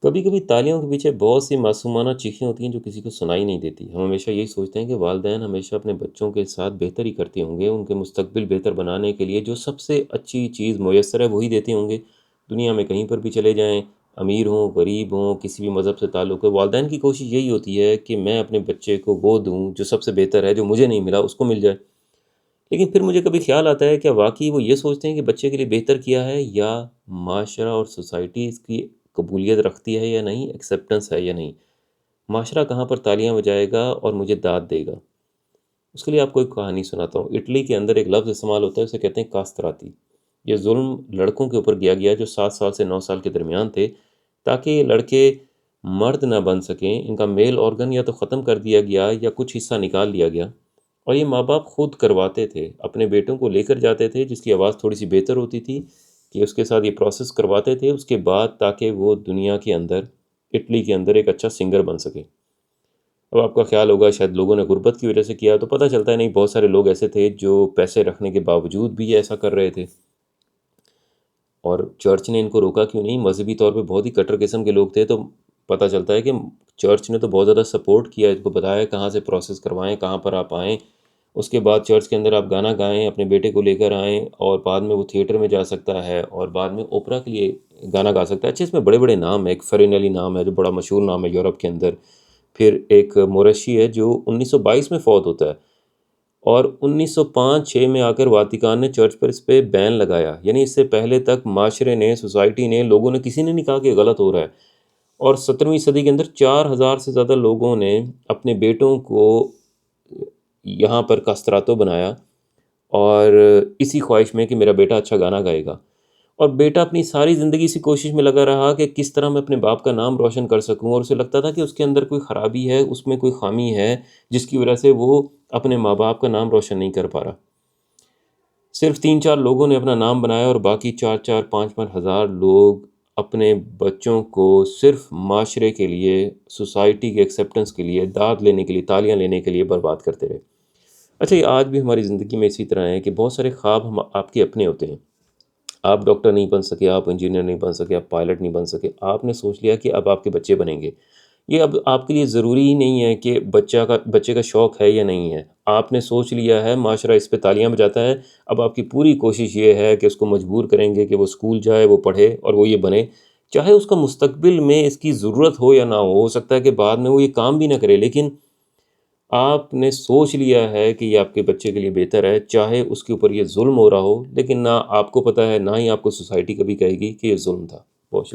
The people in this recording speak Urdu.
کبھی کبھی تالیوں کے پیچھے بہت سی معصومانہ چیخیں ہوتی ہیں جو کسی کو سنائی نہیں دیتی۔ ہم ہمیشہ یہی سوچتے ہیں کہ والدین ہمیشہ اپنے بچوں کے ساتھ بہتر ہی کرتے ہوں گے، ان کے مستقبل بہتر بنانے کے لیے جو سب سے اچھی چیز میسر ہے وہی دیتے ہوں گے۔ دنیا میں کہیں پر بھی چلے جائیں، امیر ہوں غریب ہوں، کسی بھی مذہب سے تعلق ہے، والدین کی کوشش یہی ہوتی ہے کہ میں اپنے بچے کو وہ دوں جو سب سے بہتر ہے، جو مجھے نہیں ملا اس کو مل جائے۔ لیکن پھر مجھے کبھی خیال آتا ہے، کیا واقعی وہ یہ سوچتے ہیں کہ بچے کے لیے بہتر کیا ہے، یا معاشرہ اور سوسائٹی اس کی قبولیت رکھتی ہے یا نہیں، ایکسیپٹنس ہے یا نہیں؟ معاشرہ کہاں پر تالیاں بجائے گا اور مجھے داد دے گا؟ اس کے لیے آپ کو ایک کہانی سناتا ہوں۔ اٹلی کے اندر ایک لفظ استعمال ہوتا ہے، اسے کہتے ہیں کاستراتی۔ یہ ظلم لڑکوں کے اوپر کیا گیا جو 7 سال سے 9 سال کے درمیان تھے، تاکہ یہ لڑکے مرد نہ بن سکیں۔ ان کا میل آرگن یا تو ختم کر دیا گیا یا کچھ حصہ نکال لیا گیا، اور یہ ماں باپ خود کرواتے تھے، اپنے بیٹوں کو لے کر جاتے تھے جس کی آواز تھوڑی سی بہتر ہوتی تھی، کہ اس کے ساتھ یہ پروسیس کرواتے تھے اس کے بعد، تاکہ وہ دنیا کے اندر، اٹلی کے اندر ایک اچھا سنگر بن سکے۔ اب آپ کا خیال ہوگا شاید لوگوں نے غربت کی وجہ سے کیا، تو پتہ چلتا ہے نہیں، بہت سارے لوگ ایسے تھے جو پیسے رکھنے کے باوجود بھی ایسا کر رہے تھے۔ اور چرچ نے ان کو روکا کیوں نہیں؟ مذہبی طور پہ بہت ہی کٹر قسم کے لوگ تھے، تو پتہ چلتا ہے کہ چرچ نے تو بہت زیادہ سپورٹ کیا، ان کو بتایا کہاں سے پروسیس کروائیں، کہاں پر آپ آئیں، اس کے بعد چرچ کے اندر آپ گانا گائیں، اپنے بیٹے کو لے کر آئیں، اور بعد میں وہ تھیٹر میں جا سکتا ہے، اور بعد میں اوپرا کے لیے گانا گا سکتا ہے۔ اچھا، اس میں بڑے بڑے نام ہیں، ایک فرینیلی نام ہے جو بڑا مشہور نام ہے یورپ کے اندر، پھر ایک موریشی ہے جو 1922 میں فوت ہوتا ہے، اور 1905-6 میں آ کر واتیکان نے چرچ پر اس پہ بین لگایا، یعنی اس سے پہلے تک معاشرے نے، سوسائٹی نے، لوگوں نے، کسی نے نہیں کہا کہ غلط ہو رہا ہے۔ اور 17ویں صدی کے اندر 4000 سے زیادہ لوگوں نے اپنے بیٹوں کو یہاں پر کاستراتو بنایا، اور اسی خواہش میں کہ میرا بیٹا اچھا گانا گائے گا۔ اور بیٹا اپنی ساری زندگی اسی کوشش میں لگا رہا کہ کس طرح میں اپنے باپ کا نام روشن کر سکوں، اور اسے لگتا تھا کہ اس کے اندر کوئی خرابی ہے، اس میں کوئی خامی ہے، جس کی وجہ سے وہ اپنے ماں باپ کا نام روشن نہیں کر پا رہا۔ صرف 3-4 لوگوں نے اپنا نام بنایا، اور باقی 4-4 5-5 ہزار لوگ اپنے بچوں کو صرف معاشرے کے لیے، سوسائٹی کے ایکسیپٹنس کے لیے، داد لینے کے لیے، تالیاں لینے کے لیے برباد کرتے رہے۔ اچھا، یہ آج بھی ہماری زندگی میں اسی طرح ہے کہ بہت سارے خواب ہم آپ کے اپنے ہوتے ہیں۔ آپ ڈاکٹر نہیں بن سکے، آپ انجینئر نہیں بن سکے، آپ پائلٹ نہیں بن سکے، آپ نے سوچ لیا کہ اب آپ کے بچے بنیں گے۔ یہ اب آپ کے لیے ضروری ہی نہیں ہے کہ بچے کا شوق ہے یا نہیں ہے، آپ نے سوچ لیا ہے، معاشرہ اس پہ تالیاں بجاتا ہے، اب آپ کی پوری کوشش یہ ہے کہ اس کو مجبور کریں گے کہ وہ اسکول جائے، وہ پڑھے، اور وہ یہ بنے، چاہے اس کا مستقبل میں اس کی ضرورت ہو یا نہ ہو سکتا ہے کہ بعد میں وہ یہ کام بھی نہ کرے، لیکن آپ نے سوچ لیا ہے کہ یہ آپ کے بچے کے لیے بہتر ہے، چاہے اس کے اوپر یہ ظلم ہو رہا ہو، لیکن نہ آپ کو پتہ ہے، نہ ہی آپ کو سوسائٹی کبھی کہے گی کہ یہ ظلم تھا۔ بہت شکریہ۔